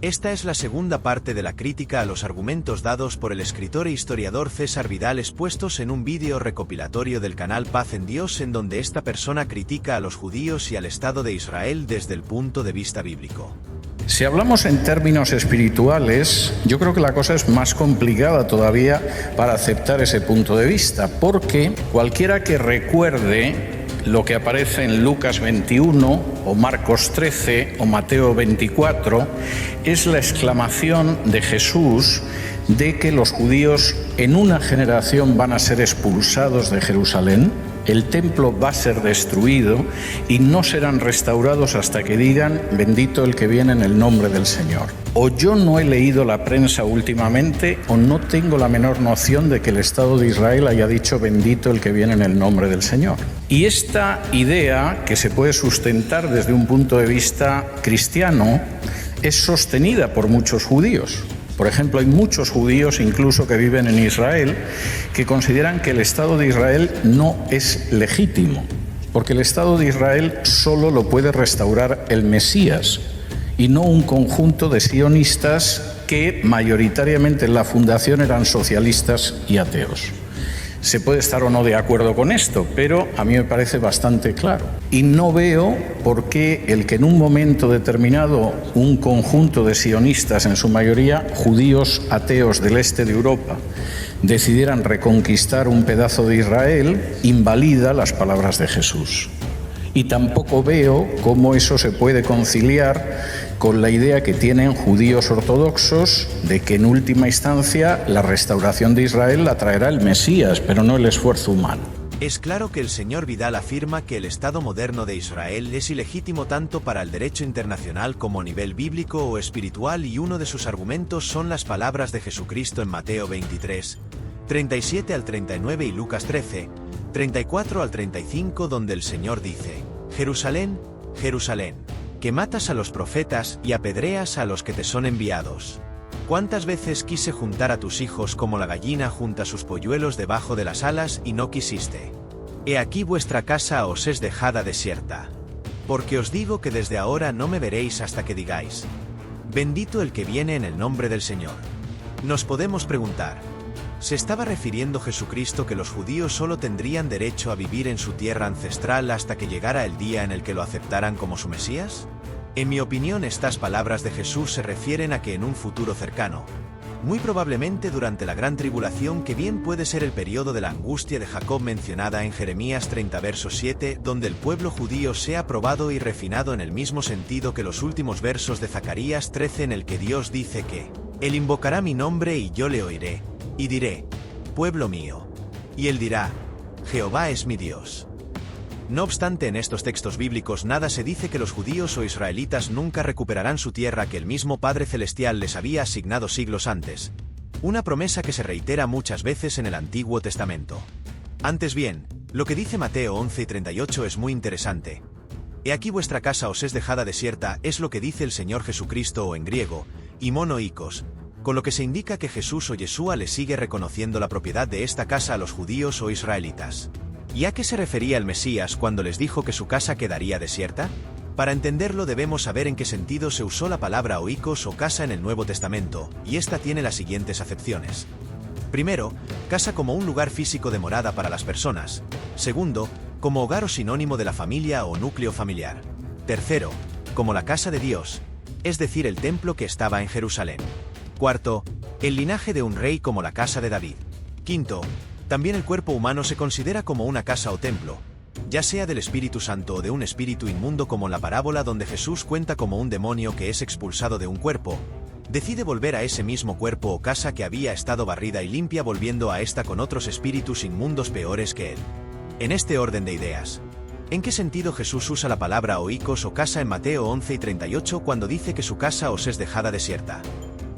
Esta es la segunda parte de la crítica a los argumentos dados por el escritor e historiador César Vidal expuestos en un vídeo recopilatorio del canal Paz en Dios, en donde esta persona critica a los judíos y al Estado de Israel desde el punto de vista bíblico. Si hablamos en términos espirituales, yo creo que la cosa es más complicada todavía para aceptar ese punto de vista, porque cualquiera que recuerde lo que aparece en Lucas 21 o Marcos 13 o Mateo 24 es la exclamación de Jesús de que los judíos en una generación van a ser expulsados de Jerusalén, el templo va a ser destruido y no serán restaurados hasta que digan bendito el que viene en el nombre del Señor. O yo no he leído la prensa últimamente o no tengo la menor noción de que el Estado de Israel haya dicho bendito el que viene en el nombre del Señor. Y esta idea, que se puede sustentar desde un punto de vista cristiano, es sostenida por muchos judíos. Por ejemplo, hay muchos judíos incluso que viven en Israel que consideran que el Estado de Israel no es legítimo, porque el Estado de Israel solo lo puede restaurar el Mesías y no un conjunto de sionistas que mayoritariamente en la fundación eran socialistas y ateos. Se puede estar o no de acuerdo con esto, pero a mí me parece bastante claro. Y no veo por qué el que en un momento determinado un conjunto de sionistas, en su mayoría judíos ateos del este de Europa, decidieran reconquistar un pedazo de Israel, invalida las palabras de Jesús. Y tampoco veo cómo eso se puede conciliar con la idea que tienen judíos ortodoxos de que en última instancia la restauración de Israel la traerá el Mesías, pero no el esfuerzo humano. Es claro que el señor Vidal afirma que el Estado moderno de Israel es ilegítimo tanto para el derecho internacional como a nivel bíblico o espiritual, y uno de sus argumentos son las palabras de Jesucristo en Mateo 23, 37 al 39 y Lucas 13, 34 al 35, donde el Señor dice: Jerusalén, Jerusalén, que matas a los profetas y apedreas a los que te son enviados. ¿Cuántas veces quise juntar a tus hijos como la gallina junta sus polluelos debajo de las alas y no quisiste? He aquí vuestra casa os es dejada desierta. Porque os digo que desde ahora no me veréis hasta que digáis: bendito el que viene en el nombre del Señor. Nos podemos preguntar, ¿se estaba refiriendo Jesucristo que los judíos solo tendrían derecho a vivir en su tierra ancestral hasta que llegara el día en el que lo aceptaran como su Mesías? En mi opinión, estas palabras de Jesús se refieren a que en un futuro cercano, muy probablemente durante la gran tribulación, que bien puede ser el periodo de la angustia de Jacob mencionada en Jeremías 30 verso 7, donde el pueblo judío sea probado y refinado en el mismo sentido que los últimos versos de Zacarías 13, en el que Dios dice que Él invocará mi nombre y yo le oiré, y diré: pueblo mío. Y él dirá: Jehová es mi Dios. No obstante, en estos textos bíblicos nada se dice que los judíos o israelitas nunca recuperarán su tierra que el mismo Padre Celestial les había asignado siglos antes, una promesa que se reitera muchas veces en el Antiguo Testamento. Antes bien, lo que dice Mateo 11 y 38 es muy interesante. He aquí vuestra casa os es dejada desierta, es lo que dice el Señor Jesucristo, o en griego, imon oikos, con lo que se indica que Jesús o Yeshua le sigue reconociendo la propiedad de esta casa a los judíos o israelitas. ¿Y a qué se refería el Mesías cuando les dijo que su casa quedaría desierta? Para entenderlo debemos saber en qué sentido se usó la palabra oikos o casa en el Nuevo Testamento, y esta tiene las siguientes acepciones. Primero, casa como un lugar físico de morada para las personas. Segundo, como hogar o sinónimo de la familia o núcleo familiar. Tercero, como la casa de Dios, es decir, el templo que estaba en Jerusalén. Cuarto, el linaje de un rey como la casa de David. Quinto, también el cuerpo humano se considera como una casa o templo, ya sea del Espíritu Santo o de un espíritu inmundo, como en la parábola donde Jesús cuenta como un demonio que es expulsado de un cuerpo, decide volver a ese mismo cuerpo o casa que había estado barrida y limpia, volviendo a esta con otros espíritus inmundos peores que él. En este orden de ideas, ¿en qué sentido Jesús usa la palabra oikos o casa en Mateo 11 y 38 cuando dice que su casa os es dejada desierta?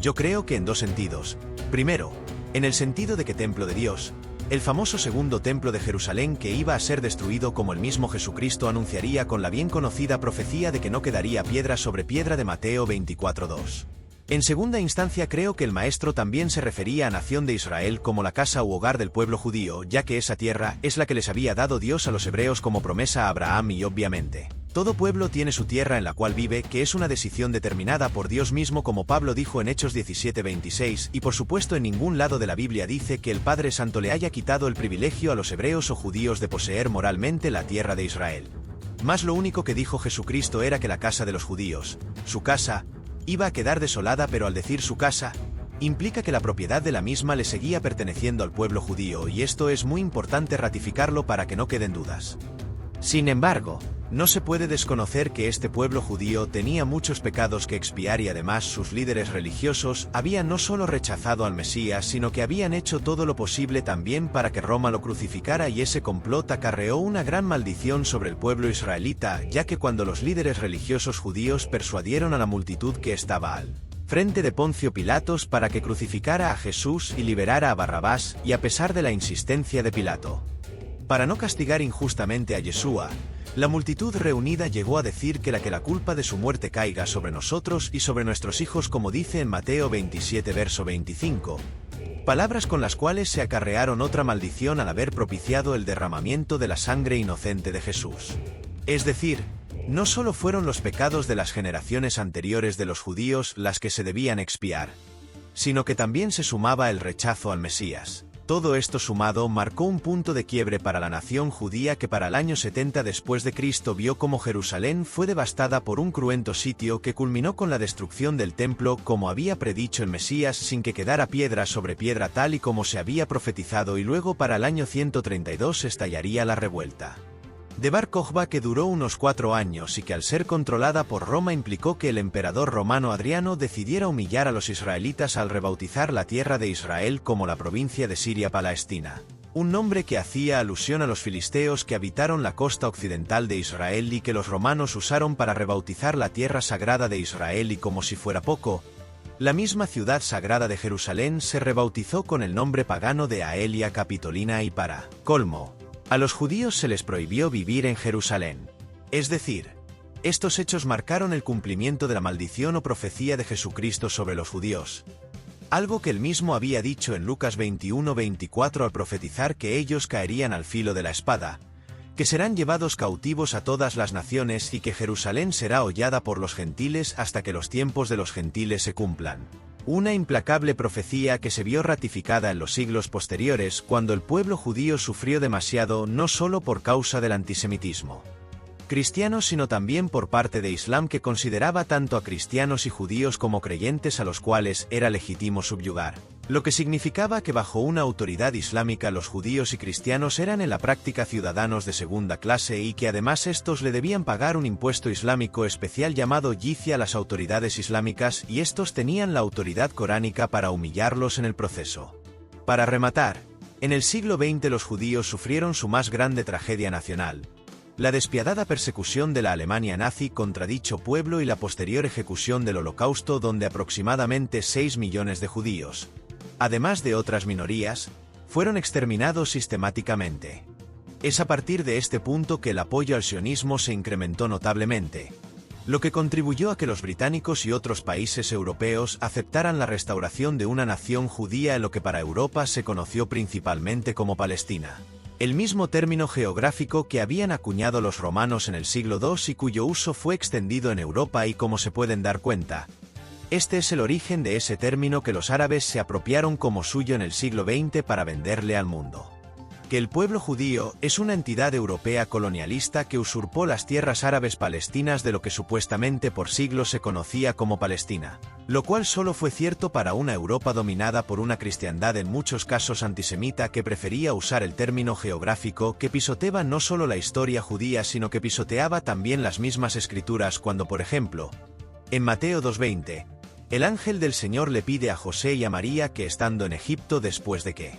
Yo creo que en dos sentidos. Primero, en el sentido de que templo de Dios, el famoso segundo templo de Jerusalén que iba a ser destruido, como el mismo Jesucristo anunciaría con la bien conocida profecía de que no quedaría piedra sobre piedra de Mateo 24:2. En segunda instancia, creo que el maestro también se refería a nación de Israel como la casa u hogar del pueblo judío, ya que esa tierra es la que les había dado Dios a los hebreos como promesa a Abraham y obviamente Todo pueblo tiene su tierra en la cual vive, que es una decisión determinada por Dios mismo, como Pablo dijo en Hechos 17:26, y por supuesto en ningún lado de la Biblia dice que el Padre Santo le haya quitado el privilegio a los hebreos o judíos de poseer moralmente la tierra de Israel. Mas lo único que dijo Jesucristo era que la casa de los judíos, su casa, iba a quedar desolada, pero al decir su casa, implica que la propiedad de la misma le seguía perteneciendo al pueblo judío, y esto es muy importante ratificarlo para que no queden dudas. Sin embargo, no se puede desconocer que este pueblo judío tenía muchos pecados que expiar, y además sus líderes religiosos habían no solo rechazado al Mesías, sino que habían hecho todo lo posible también para que Roma lo crucificara, y ese complot acarreó una gran maldición sobre el pueblo israelita, ya que cuando los líderes religiosos judíos persuadieron a la multitud que estaba al frente de Poncio Pilatos para que crucificara a Jesús y liberara a Barrabás, y a pesar de la insistencia de Pilato para no castigar injustamente a Yeshua, la multitud reunida llegó a decir que la culpa de su muerte caiga sobre nosotros y sobre nuestros hijos, como dice en Mateo 27 verso 25, palabras con las cuales se acarrearon otra maldición al haber propiciado el derramamiento de la sangre inocente de Jesús. Es decir, no solo fueron los pecados de las generaciones anteriores de los judíos las que se debían expiar, sino que también se sumaba el rechazo al Mesías. Todo esto sumado marcó un punto de quiebre para la nación judía, que para el año 70 después de Cristo vio cómo Jerusalén fue devastada por un cruento sitio que culminó con la destrucción del templo, como había predicho el Mesías, sin que quedara piedra sobre piedra, tal y como se había profetizado, y luego para el año 132 estallaría la revuelta de Bar Kokhba, que duró unos 4 años y que al ser controlada por Roma implicó que el emperador romano Adriano decidiera humillar a los israelitas al rebautizar la tierra de Israel como la provincia de Siria-Palestina, un nombre que hacía alusión a los filisteos que habitaron la costa occidental de Israel y que los romanos usaron para rebautizar la tierra sagrada de Israel. Y como si fuera poco, la misma ciudad sagrada de Jerusalén se rebautizó con el nombre pagano de Aelia Capitolina, y para colmo, a los judíos se les prohibió vivir en Jerusalén. Es decir, estos hechos marcaron el cumplimiento de la maldición o profecía de Jesucristo sobre los judíos, algo que él mismo había dicho en Lucas 21:24 al profetizar que ellos caerían al filo de la espada, que serán llevados cautivos a todas las naciones y que Jerusalén será hollada por los gentiles hasta que los tiempos de los gentiles se cumplan. Una implacable profecía que se vio ratificada en los siglos posteriores, cuando el pueblo judío sufrió demasiado, no solo por causa del antisemitismo cristiano, sino también por parte de Islam, que consideraba tanto a cristianos y judíos como creyentes a los cuales era legítimo subyugar, lo que significaba que bajo una autoridad islámica los judíos y cristianos eran en la práctica ciudadanos de segunda clase, y que además estos le debían pagar un impuesto islámico especial llamado jizya a las autoridades islámicas, y estos tenían la autoridad coránica para humillarlos en el proceso. Para rematar, en el siglo XX los judíos sufrieron su más grande tragedia nacional, la despiadada persecución de la Alemania nazi contra dicho pueblo y la posterior ejecución del Holocausto, donde aproximadamente 6 millones de judíos, además de otras minorías, fueron exterminados sistemáticamente. Es a partir de este punto que el apoyo al sionismo se incrementó notablemente, lo que contribuyó a que los británicos y otros países europeos aceptaran la restauración de una nación judía en lo que para Europa se conoció principalmente como Palestina, el mismo término geográfico que habían acuñado los romanos en el siglo II y cuyo uso fue extendido en Europa, y como se pueden dar cuenta, este es el origen de ese término que los árabes se apropiaron como suyo en el siglo XX para venderle al mundo. Que el pueblo judío es una entidad europea colonialista que usurpó las tierras árabes palestinas de lo que supuestamente por siglos se conocía como Palestina, lo cual solo fue cierto para una Europa dominada por una cristiandad en muchos casos antisemita, que prefería usar el término geográfico, que pisoteaba no solo la historia judía sino que pisoteaba también las mismas escrituras, cuando por ejemplo, en Mateo 2:20, el ángel del Señor le pide a José y a María que, estando en Egipto después de que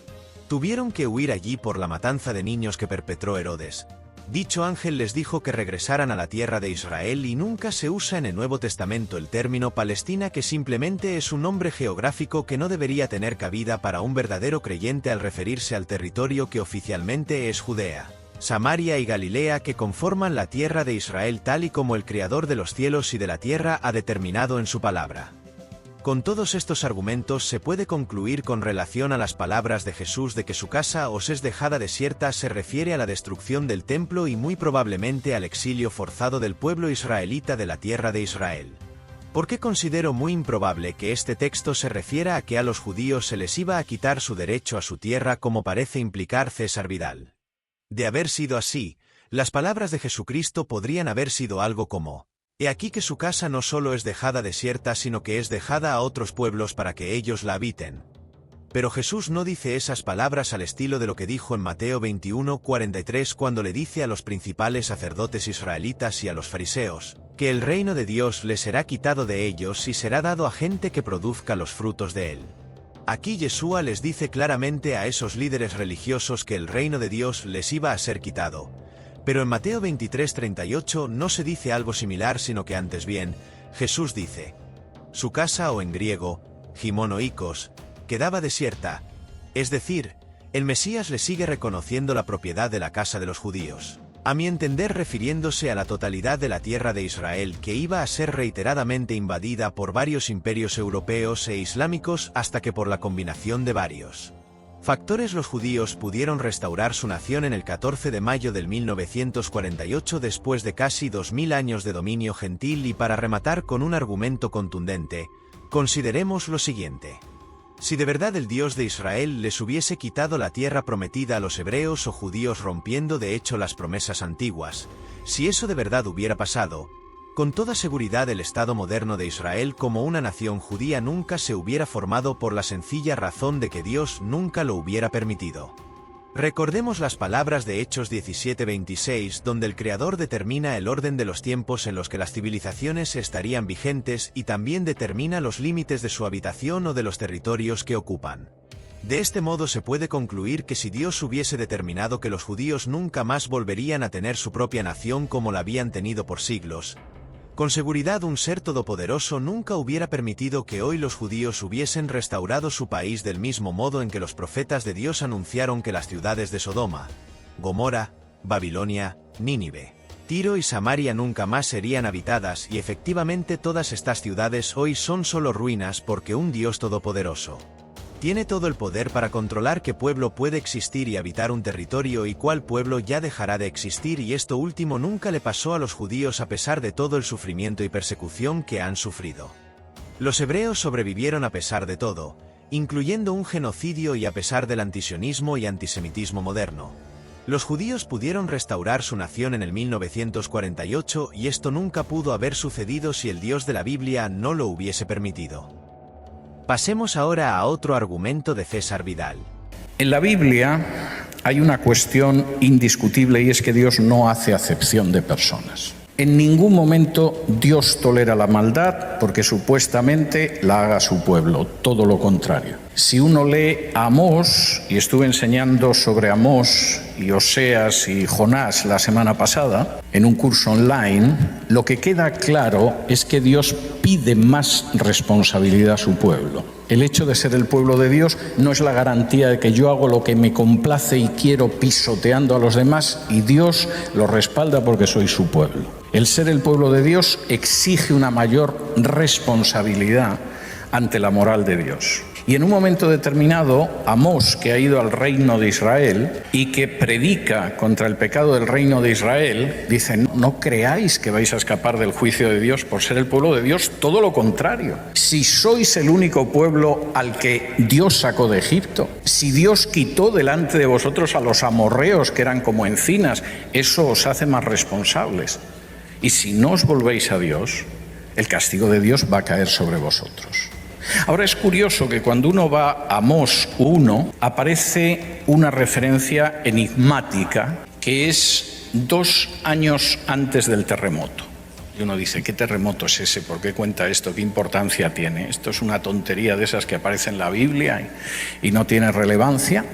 tuvieron que huir allí por la matanza de niños que perpetró Herodes, dicho ángel les dijo que regresaran a la tierra de Israel, y nunca se usa en el Nuevo Testamento el término Palestina, que simplemente es un nombre geográfico que no debería tener cabida para un verdadero creyente al referirse al territorio que oficialmente es Judea, Samaria y Galilea, que conforman la tierra de Israel tal y como el Creador de los cielos y de la tierra ha determinado en su palabra. Con todos estos argumentos se puede concluir con relación a las palabras de Jesús de que su casa os es dejada desierta se refiere a la destrucción del templo y muy probablemente al exilio forzado del pueblo israelita de la tierra de Israel. ¿Por qué considero muy improbable que este texto se refiera a que a los judíos se les iba a quitar su derecho a su tierra como parece implicar César Vidal? De haber sido así, las palabras de Jesucristo podrían haber sido algo como: he aquí que su casa no solo es dejada desierta sino que es dejada a otros pueblos para que ellos la habiten. Pero Jesús no dice esas palabras al estilo de lo que dijo en Mateo 21:43 cuando le dice a los principales sacerdotes israelitas y a los fariseos, que el reino de Dios les será quitado de ellos y será dado a gente que produzca los frutos de él. Aquí Yeshua les dice claramente a esos líderes religiosos que el reino de Dios les iba a ser quitado. Pero en Mateo 23:38 no se dice algo similar sino que antes bien, Jesús dice: su casa o en griego, Gimón o Ikos, quedaba desierta, es decir, el Mesías le sigue reconociendo la propiedad de la casa de los judíos, a mi entender refiriéndose a la totalidad de la tierra de Israel que iba a ser reiteradamente invadida por varios imperios europeos e islámicos hasta que por la combinación de varios factores los judíos pudieron restaurar su nación en el 14 de mayo del 1948 después de casi 2000 años de dominio gentil. Y para rematar con un argumento contundente, consideremos lo siguiente. Si de verdad el Dios de Israel les hubiese quitado la tierra prometida a los hebreos o judíos rompiendo de hecho las promesas antiguas, si eso de verdad hubiera pasado, con toda seguridad el Estado moderno de Israel como una nación judía nunca se hubiera formado por la sencilla razón de que Dios nunca lo hubiera permitido. Recordemos las palabras de Hechos 17:26 donde el Creador determina el orden de los tiempos en los que las civilizaciones estarían vigentes y también determina los límites de su habitación o de los territorios que ocupan. De este modo se puede concluir que si Dios hubiese determinado que los judíos nunca más volverían a tener su propia nación como la habían tenido por siglos, con seguridad un ser todopoderoso nunca hubiera permitido que hoy los judíos hubiesen restaurado su país del mismo modo en que los profetas de Dios anunciaron que las ciudades de Sodoma, Gomorra, Babilonia, Nínive, Tiro y Samaria nunca más serían habitadas y efectivamente todas estas ciudades hoy son solo ruinas porque un Dios todopoderoso tiene todo el poder para controlar qué pueblo puede existir y habitar un territorio y cuál pueblo ya dejará de existir, y esto último nunca le pasó a los judíos a pesar de todo el sufrimiento y persecución que han sufrido. Los hebreos sobrevivieron a pesar de todo, incluyendo un genocidio y a pesar del antisionismo y antisemitismo moderno. Los judíos pudieron restaurar su nación en el 1948 y esto nunca pudo haber sucedido si el Dios de la Biblia no lo hubiese permitido. Pasemos ahora a otro argumento de César Vidal. En la Biblia hay una cuestión indiscutible y es que Dios no hace acepción de personas. En ningún momento Dios tolera la maldad porque supuestamente la haga su pueblo, todo lo contrario. Si uno lee Amós, y estuve enseñando sobre Amós y Oseas y Jonás la semana pasada, en un curso online, lo que queda claro es que Dios pide más responsabilidad a su pueblo. El hecho de ser el pueblo de Dios no es la garantía de que yo hago lo que me complace y quiero pisoteando a los demás y Dios lo respalda porque soy su pueblo. El ser el pueblo de Dios exige una mayor responsabilidad ante la moral de Dios. Y en un momento determinado, Amós, que ha ido al reino de Israel y que predica contra el pecado del reino de Israel, dice: no creáis que vais a escapar del juicio de Dios por ser el pueblo de Dios, todo lo contrario. Si sois el único pueblo al que Dios sacó de Egipto, si Dios quitó delante de vosotros a los amorreos que eran como encinas, eso os hace más responsables. Y si no os volvéis a Dios, el castigo de Dios va a caer sobre vosotros. Ahora es curioso que cuando uno va a Amós 1 aparece una referencia enigmática que es 2 años antes del terremoto. Y uno dice: ¿qué terremoto es ese? ¿Por qué cuenta esto? ¿Qué importancia tiene? Esto es una tontería de esas que aparecen en la Biblia y no tiene relevancia.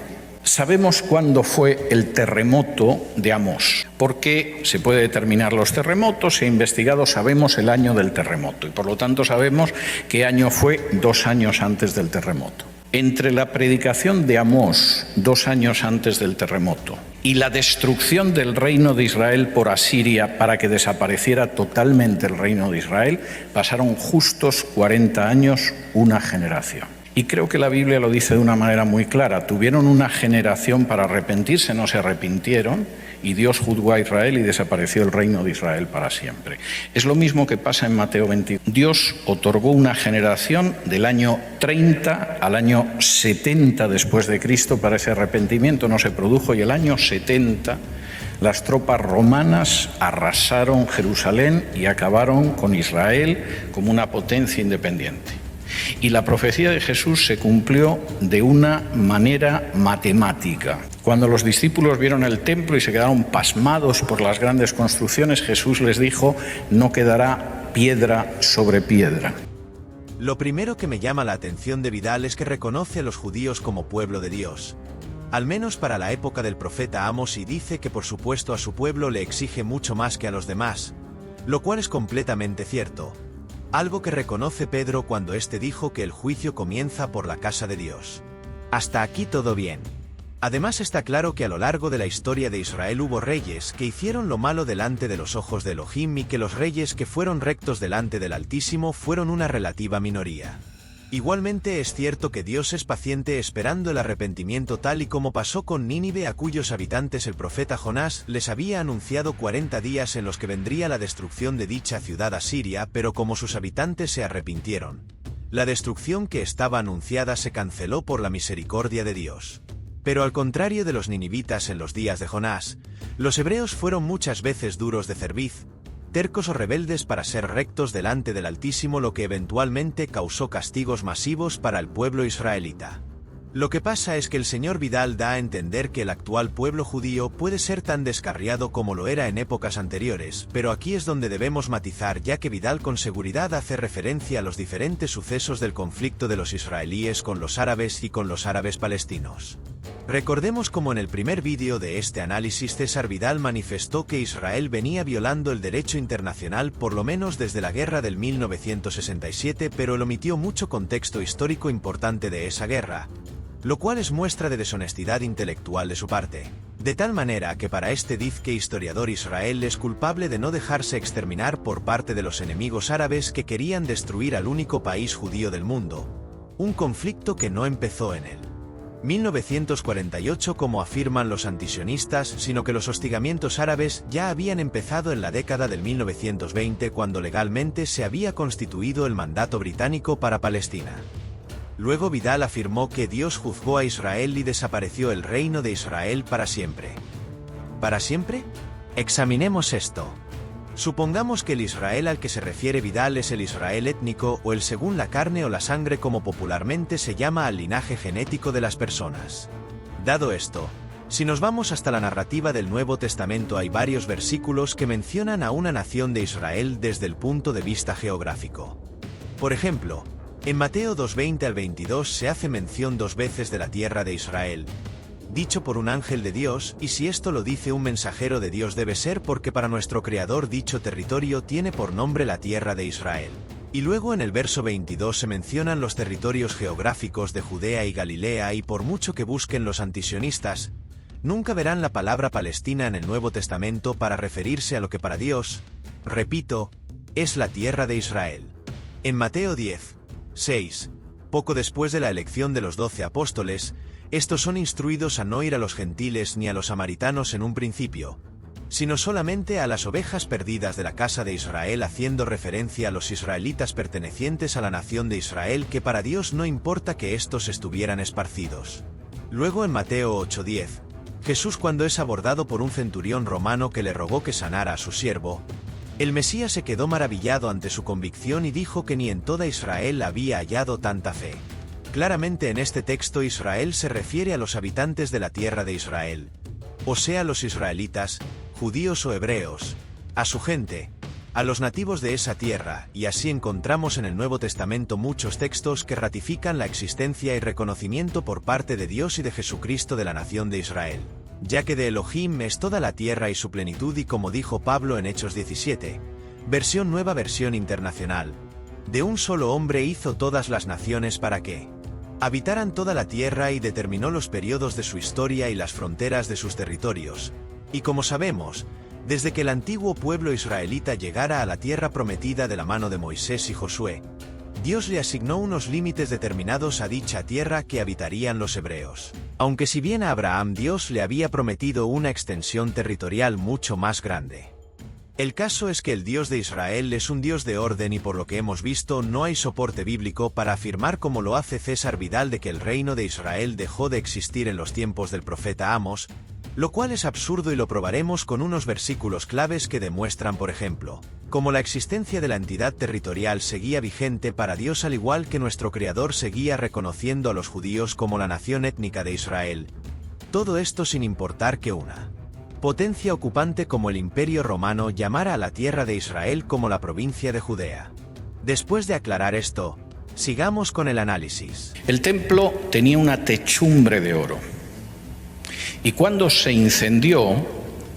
Sabemos cuándo fue el terremoto de Amós, porque se puede determinar los terremotos, se ha investigado, sabemos el año del terremoto y por lo tanto sabemos qué año fue 2 años antes del terremoto. Entre la predicación de Amós 2 años antes del terremoto y la destrucción del reino de Israel por Asiria para que desapareciera totalmente el reino de Israel, pasaron justos 40 años, una generación. Y creo que la Biblia lo dice de una manera muy clara. Tuvieron una generación para arrepentirse, no se arrepintieron, y Dios juzgó a Israel y desapareció el reino de Israel para siempre. Es lo mismo que pasa en Mateo 22. Dios otorgó una generación del año 30 al año 70 después de Cristo para ese arrepentimiento. No se produjo, y el año 70 las tropas romanas arrasaron Jerusalén y acabaron con Israel como una potencia independiente. Y la profecía de Jesús se cumplió de una manera matemática. Cuando los discípulos vieron el templo y se quedaron pasmados por las grandes construcciones, Jesús les dijo: no quedará piedra sobre piedra. Lo primero que me llama la atención de Vidal es que reconoce a los judíos como pueblo de Dios, al menos para la época del profeta Amos, y dice que por supuesto a su pueblo le exige mucho más que a los demás, lo cual es completamente cierto. Algo que reconoce Pedro cuando éste dijo que el juicio comienza por la casa de Dios. Hasta aquí todo bien. Además está claro que a lo largo de la historia de Israel hubo reyes que hicieron lo malo delante de los ojos de Elohim, y que los reyes que fueron rectos delante del Altísimo fueron una relativa minoría. Igualmente es cierto que Dios es paciente esperando el arrepentimiento, tal y como pasó con Nínive, a cuyos habitantes el profeta Jonás les había anunciado 40 días en los que vendría la destrucción de dicha ciudad asiria, pero como sus habitantes se arrepintieron, la destrucción que estaba anunciada se canceló por la misericordia de Dios. Pero al contrario de los ninivitas en los días de Jonás, los hebreos fueron muchas veces duros de cerviz, tercos o rebeldes para ser rectos delante del Altísimo, lo que eventualmente causó castigos masivos para el pueblo israelita. Lo que pasa es que el señor Vidal da a entender que el actual pueblo judío puede ser tan descarriado como lo era en épocas anteriores, pero aquí es donde debemos matizar, ya que Vidal con seguridad hace referencia a los diferentes sucesos del conflicto de los israelíes con los árabes y con los árabes palestinos. Recordemos como en el primer vídeo de este análisis César Vidal manifestó que Israel venía violando el derecho internacional por lo menos desde la guerra del 1967, pero él omitió mucho contexto histórico importante de esa guerra, lo cual es muestra de deshonestidad intelectual de su parte. De tal manera que para este dizque historiador Israel es culpable de no dejarse exterminar por parte de los enemigos árabes que querían destruir al único país judío del mundo, un conflicto que no empezó en el 1948 como afirman los antisionistas, sino que los hostigamientos árabes ya habían empezado en la década del 1920, cuando legalmente se había constituido el mandato británico para Palestina. Luego Vidal afirmó que Dios juzgó a Israel y desapareció el reino de Israel para siempre. ¿Para siempre? Examinemos esto. Supongamos que el Israel al que se refiere Vidal es el Israel étnico, o el según la carne o la sangre, como popularmente se llama al linaje genético de las personas. Dado esto, si nos vamos hasta la narrativa del Nuevo Testamento, hay varios versículos que mencionan a una nación de Israel desde el punto de vista geográfico. Por ejemplo, en Mateo 2:20 al 22 se hace mención 2 veces de la tierra de Israel, dicho por un ángel de Dios, y si esto lo dice un mensajero de Dios debe ser porque para nuestro Creador dicho territorio tiene por nombre la tierra de Israel. Y luego en el verso 22 se mencionan los territorios geográficos de Judea y Galilea, y por mucho que busquen los antisionistas, nunca verán la palabra Palestina en el Nuevo Testamento para referirse a lo que para Dios, repito, es la tierra de Israel. En Mateo 10:6, poco después de la elección de los 12 apóstoles, estos son instruidos a no ir a los gentiles ni a los samaritanos en un principio, sino solamente a las ovejas perdidas de la casa de Israel, haciendo referencia a los israelitas pertenecientes a la nación de Israel, que para Dios no importa que estos estuvieran esparcidos. Luego en Mateo 8:10, Jesús, cuando es abordado por un centurión romano que le rogó que sanara a su siervo, el Mesías se quedó maravillado ante su convicción y dijo que ni en toda Israel había hallado tanta fe. Claramente en este texto Israel se refiere a los habitantes de la tierra de Israel, o sea, los israelitas, judíos o hebreos, a su gente, a los nativos de esa tierra, y así encontramos en el Nuevo Testamento muchos textos que ratifican la existencia y reconocimiento por parte de Dios y de Jesucristo de la nación de Israel, ya que de Elohim es toda la tierra y su plenitud, y como dijo Pablo en Hechos 17, Nueva Versión Internacional, de un solo hombre hizo todas las naciones para que habitaran toda la tierra y determinó los periodos de su historia y las fronteras de sus territorios. Y como sabemos, desde que el antiguo pueblo israelita llegara a la tierra prometida de la mano de Moisés y Josué, Dios le asignó unos límites determinados a dicha tierra que habitarían los hebreos. Aunque si bien a Abraham Dios le había prometido una extensión territorial mucho más grande. El caso es que el Dios de Israel es un Dios de orden y por lo que hemos visto no hay soporte bíblico para afirmar como lo hace César Vidal de que el reino de Israel dejó de existir en los tiempos del profeta Amos, lo cual es absurdo y lo probaremos con unos versículos claves que demuestran, por ejemplo, cómo la existencia de la entidad territorial seguía vigente para Dios al igual que nuestro Creador seguía reconociendo a los judíos como la nación étnica de Israel. Todo esto sin importar que una potencia ocupante como el Imperio Romano llamara a la tierra de Israel como la provincia de Judea. Después de aclarar esto, sigamos con el análisis. El templo tenía una techumbre de oro. Y cuando se incendió,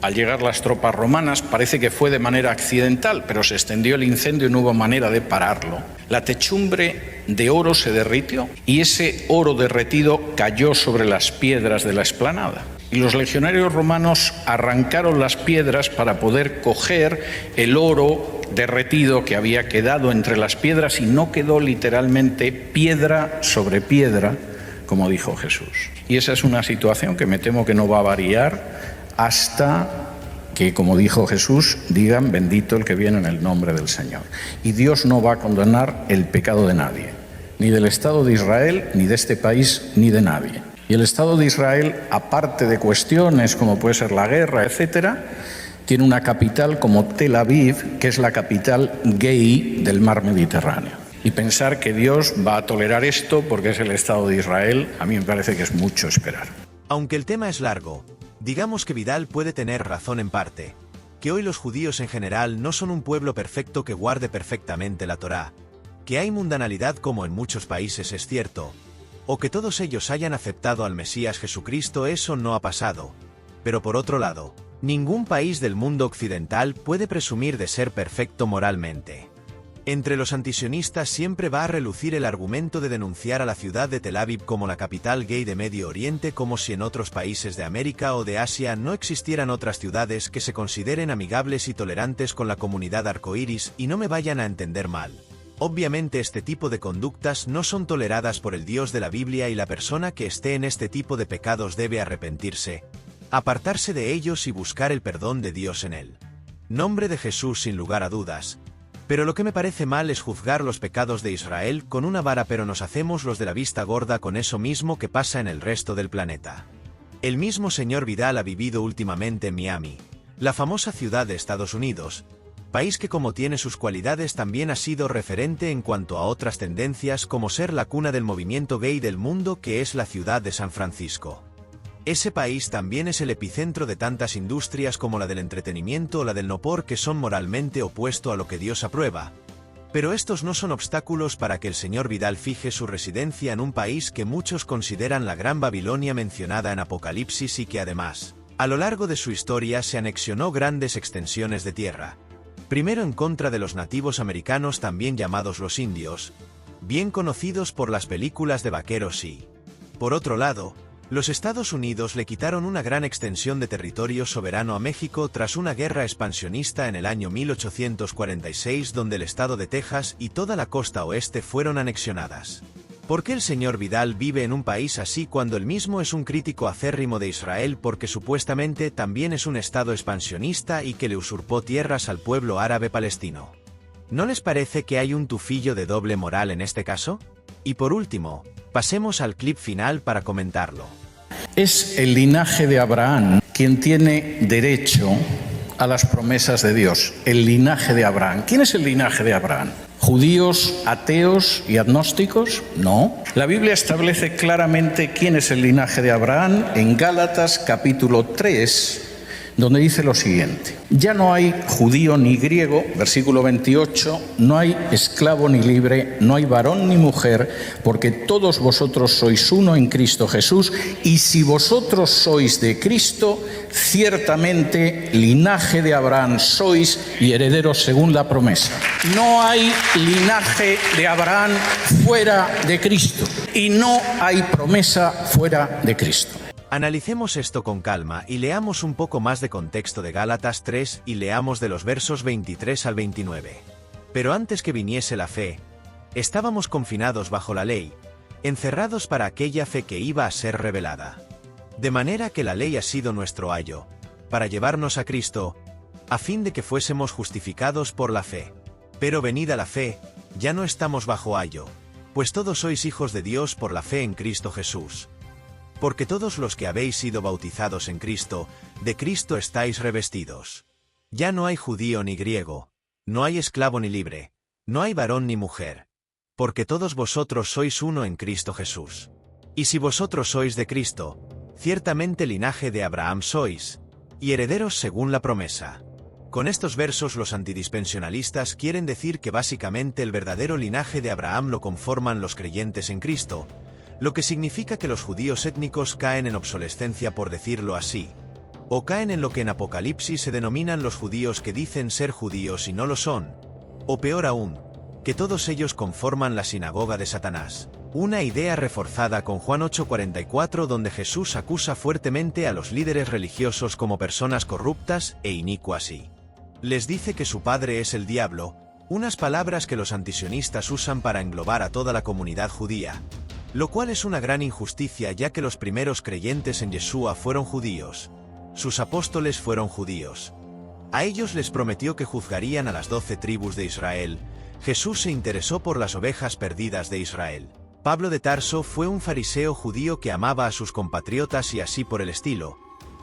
al llegar las tropas romanas, parece que fue de manera accidental, pero se extendió el incendio y no hubo manera de pararlo. La techumbre de oro se derritió y ese oro derretido cayó sobre las piedras de la explanada. Y los legionarios romanos arrancaron las piedras para poder coger el oro derretido que había quedado entre las piedras y no quedó literalmente piedra sobre piedra, como dijo Jesús. Y esa es una situación que me temo que no va a variar hasta que, como dijo Jesús, digan bendito el que viene en el nombre del Señor. Y Dios no va a condenar el pecado de nadie, ni del Estado de Israel, ni de este país, ni de nadie. Y el Estado de Israel, aparte de cuestiones como puede ser la guerra, etcétera, tiene una capital como Tel Aviv, que es la capital gay del mar Mediterráneo. Y pensar que Dios va a tolerar esto porque es el Estado de Israel, a mí me parece que es mucho esperar. Aunque el tema es largo, digamos que Vidal puede tener razón en parte, que hoy los judíos en general no son un pueblo perfecto que guarde perfectamente la Torá, que hay mundanalidad como en muchos países es cierto, o que todos ellos hayan aceptado al Mesías Jesucristo, eso no ha pasado. Pero por otro lado, ningún país del mundo occidental puede presumir de ser perfecto moralmente. Entre los antisionistas siempre va a relucir el argumento de denunciar a la ciudad de Tel Aviv como la capital gay de Medio Oriente, como si en otros países de América o de Asia no existieran otras ciudades que se consideren amigables y tolerantes con la comunidad arcoíris, y no me vayan a entender mal. Obviamente este tipo de conductas no son toleradas por el Dios de la Biblia y la persona que esté en este tipo de pecados debe arrepentirse, apartarse de ellos y buscar el perdón de Dios en el nombre de Jesús sin lugar a dudas. Pero lo que me parece mal es juzgar los pecados de Israel con una vara, pero nos hacemos los de la vista gorda con eso mismo que pasa en el resto del planeta. El mismo señor Vidal ha vivido últimamente en Miami, la famosa ciudad de Estados Unidos, país que como tiene sus cualidades también ha sido referente en cuanto a otras tendencias como ser la cuna del movimiento gay del mundo, que es la ciudad de San Francisco. Ese país también es el epicentro de tantas industrias como la del entretenimiento o la del nopor, que son moralmente opuesto a lo que Dios aprueba. Pero estos no son obstáculos para que el señor Vidal fije su residencia en un país que muchos consideran la Gran Babilonia mencionada en Apocalipsis y que además, a lo largo de su historia se anexionó grandes extensiones de tierra. Primero en contra de los nativos americanos, también llamados los indios, bien conocidos por las películas de vaqueros, y, por otro lado, los Estados Unidos le quitaron una gran extensión de territorio soberano a México tras una guerra expansionista en el año 1846, donde el estado de Texas y toda la costa oeste fueron anexionadas. ¿Por qué el señor Vidal vive en un país así cuando él mismo es un crítico acérrimo de Israel, porque supuestamente también es un estado expansionista y que le usurpó tierras al pueblo árabe palestino? ¿No les parece que hay un tufillo de doble moral en este caso? Y por último, pasemos al clip final para comentarlo. Es el linaje de Abraham quien tiene derecho a las promesas de Dios. El linaje de Abraham. ¿Quién es el linaje de Abraham? ¿Judíos, ateos y agnósticos? No. La Biblia establece claramente quién es el linaje de Abraham en Gálatas capítulo 3, donde dice lo siguiente: ya no hay judío ni griego, versículo 28, no hay esclavo ni libre, no hay varón ni mujer, porque todos vosotros sois uno en Cristo Jesús, y si vosotros sois de Cristo, ciertamente linaje de Abraham sois y herederos según la promesa. No hay linaje de Abraham fuera de Cristo. y no hay promesa fuera de Cristo. Analicemos esto con calma y leamos un poco más de contexto de Gálatas 3 y leamos de los versos 23 al 29. Pero antes que viniese la fe, estábamos confinados bajo la ley, encerrados para aquella fe que iba a ser revelada. De manera que la ley ha sido nuestro ayo, para llevarnos a Cristo, a fin de que fuésemos justificados por la fe. Pero venida la fe, ya no estamos bajo ayo, pues todos sois hijos de Dios por la fe en Cristo Jesús. Porque todos los que habéis sido bautizados en Cristo, de Cristo estáis revestidos. Ya no hay judío ni griego, no hay esclavo ni libre, no hay varón ni mujer, porque todos vosotros sois uno en Cristo Jesús. Y si vosotros sois de Cristo, ciertamente linaje de Abraham sois, y herederos según la promesa. Con estos versos los antidispensionalistas quieren decir que básicamente el verdadero linaje de Abraham lo conforman los creyentes en Cristo, lo que significa que los judíos étnicos caen en obsolescencia, por decirlo así, o caen en lo que en Apocalipsis se denominan los judíos que dicen ser judíos y no lo son, o peor aún, que todos ellos conforman la sinagoga de Satanás. Una idea reforzada con Juan 8:44, donde Jesús acusa fuertemente a los líderes religiosos como personas corruptas e inicuas y les dice que su padre es el diablo, unas palabras que los antisionistas usan para englobar a toda la comunidad judía, lo cual es una gran injusticia, ya que los primeros creyentes en Yeshua fueron judíos. Sus apóstoles fueron judíos. A ellos les prometió que juzgarían a las 12 tribus de Israel. Jesús se interesó por las ovejas perdidas de Israel. Pablo de Tarso fue un fariseo judío que amaba a sus compatriotas y así por el estilo,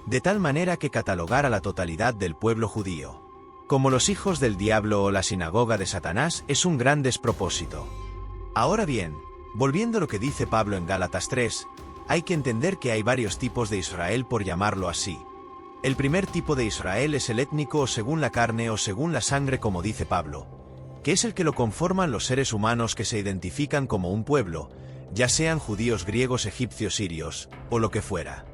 de tal manera que catalogara la totalidad del pueblo judío como los hijos del diablo o la sinagoga de Satanás es un gran despropósito. Ahora bien, volviendo a lo que dice Pablo en Gálatas 3, hay que entender que hay varios tipos de Israel, por llamarlo así. El primer tipo de Israel es el étnico o según la carne o según la sangre, como dice Pablo, que es el que lo conforman los seres humanos que se identifican como un pueblo, ya sean judíos, griegos, egipcios, sirios, o lo que fuera.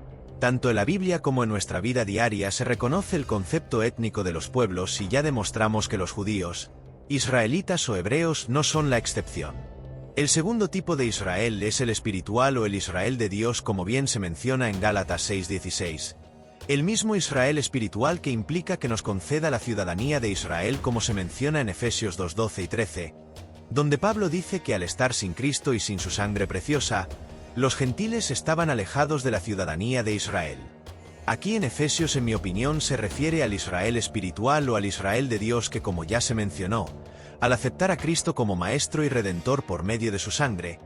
Tanto en la Biblia como en nuestra vida diaria se reconoce el concepto étnico de los pueblos y ya demostramos que los judíos, israelitas o hebreos no son la excepción. El segundo tipo de Israel es el espiritual o el Israel de Dios, como bien se menciona en Gálatas 6:16. El mismo Israel espiritual que implica que nos conceda la ciudadanía de Israel, como se menciona en Efesios 2:12 y 13, donde Pablo dice que al estar sin Cristo y sin su sangre preciosa, los gentiles estaban alejados de la ciudadanía de Israel. Aquí en Efesios, en mi opinión, se refiere al Israel espiritual o al Israel de Dios que, como ya se mencionó, al aceptar a Cristo como Maestro y Redentor por medio de su sangre,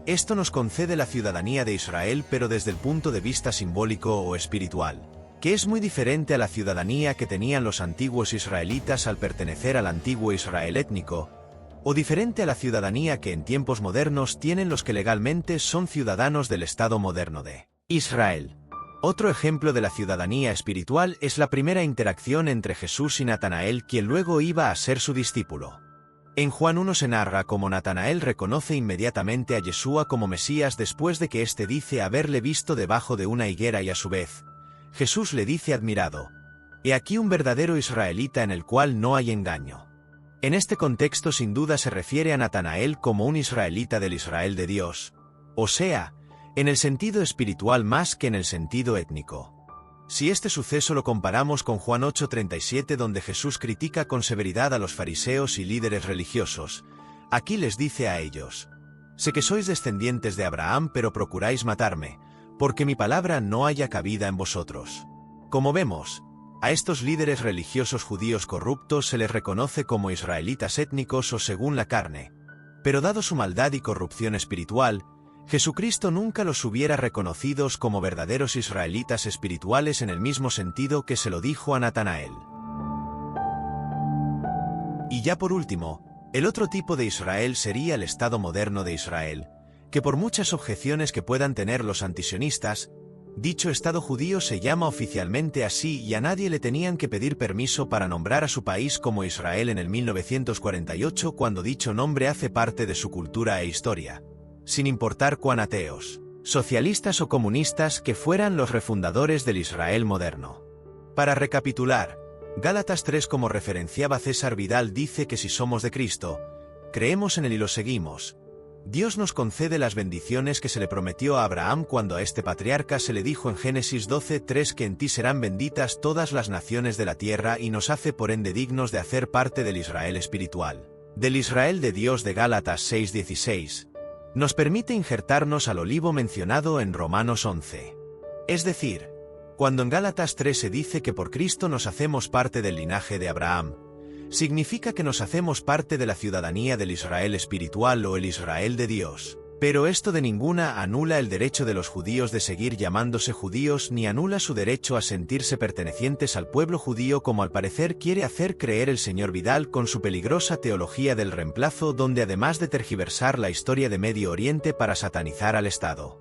esto nos concede la ciudadanía de Israel, pero desde el punto de vista simbólico o espiritual, que es muy diferente a la ciudadanía que tenían los antiguos israelitas al pertenecer al antiguo Israel étnico, o diferente a la ciudadanía que en tiempos modernos tienen los que legalmente son ciudadanos del Estado moderno de Israel. Otro ejemplo de la ciudadanía espiritual es la primera interacción entre Jesús y Natanael, quien luego iba a ser su discípulo. En Juan 1 se narra cómo Natanael reconoce inmediatamente a Yeshua como Mesías después de que éste dice haberle visto debajo de una higuera, y a su vez, Jesús le dice admirado: «He aquí un verdadero israelita en el cual no hay engaño». En este contexto sin duda se refiere a Natanael como un israelita del Israel de Dios, o sea, en el sentido espiritual más que en el sentido étnico. Si este suceso lo comparamos con Juan 8:37, donde Jesús critica con severidad a los fariseos y líderes religiosos, aquí les dice a ellos: «Sé que sois descendientes de Abraham, pero procuráis matarme, porque mi palabra no haya cabida en vosotros». Como vemos, a estos líderes religiosos judíos corruptos se les reconoce como israelitas étnicos o según la carne, pero dado su maldad y corrupción espiritual, Jesucristo nunca los hubiera reconocidos como verdaderos israelitas espirituales en el mismo sentido que se lo dijo a Natanael. Y ya por último, el otro tipo de Israel sería el Estado moderno de Israel, que por muchas objeciones que puedan tener los antisionistas, dicho Estado judío se llama oficialmente así y a nadie le tenían que pedir permiso para nombrar a su país como Israel en el 1948, cuando dicho nombre hace parte de su cultura e historia, sin importar cuán ateos, socialistas o comunistas que fueran los refundadores del Israel moderno. Para recapitular, Gálatas 3, como referenciaba César Vidal, dice que si somos de Cristo, creemos en él y lo seguimos, Dios nos concede las bendiciones que se le prometió a Abraham cuando a este patriarca se le dijo en Génesis 12:3 que en ti serán benditas todas las naciones de la tierra, y nos hace por ende dignos de hacer parte del Israel espiritual. Del Israel de Dios de Gálatas 6:16. Nos permite injertarnos al olivo mencionado en Romanos 11. Es decir, cuando en Gálatas 3 se dice que por Cristo nos hacemos parte del linaje de Abraham, significa que nos hacemos parte de la ciudadanía del Israel espiritual o el Israel de Dios. Pero esto de ninguna anula el derecho de los judíos de seguir llamándose judíos, ni anula su derecho a sentirse pertenecientes al pueblo judío, como al parecer quiere hacer creer el señor Vidal con su peligrosa teología del reemplazo, donde además de tergiversar la historia de Medio Oriente para satanizar al Estado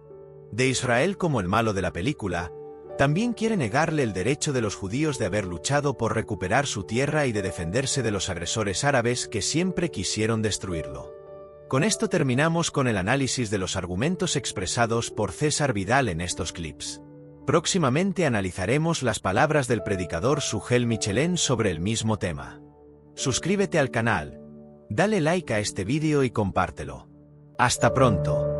de Israel como el malo de la película, también quiere negarle el derecho de los judíos de haber luchado por recuperar su tierra y de defenderse de los agresores árabes que siempre quisieron destruirlo. Con esto terminamos con el análisis de los argumentos expresados por César Vidal en estos clips. Próximamente analizaremos las palabras del predicador Sugel Michelén sobre el mismo tema. Suscríbete al canal, dale like a este vídeo y compártelo. Hasta pronto.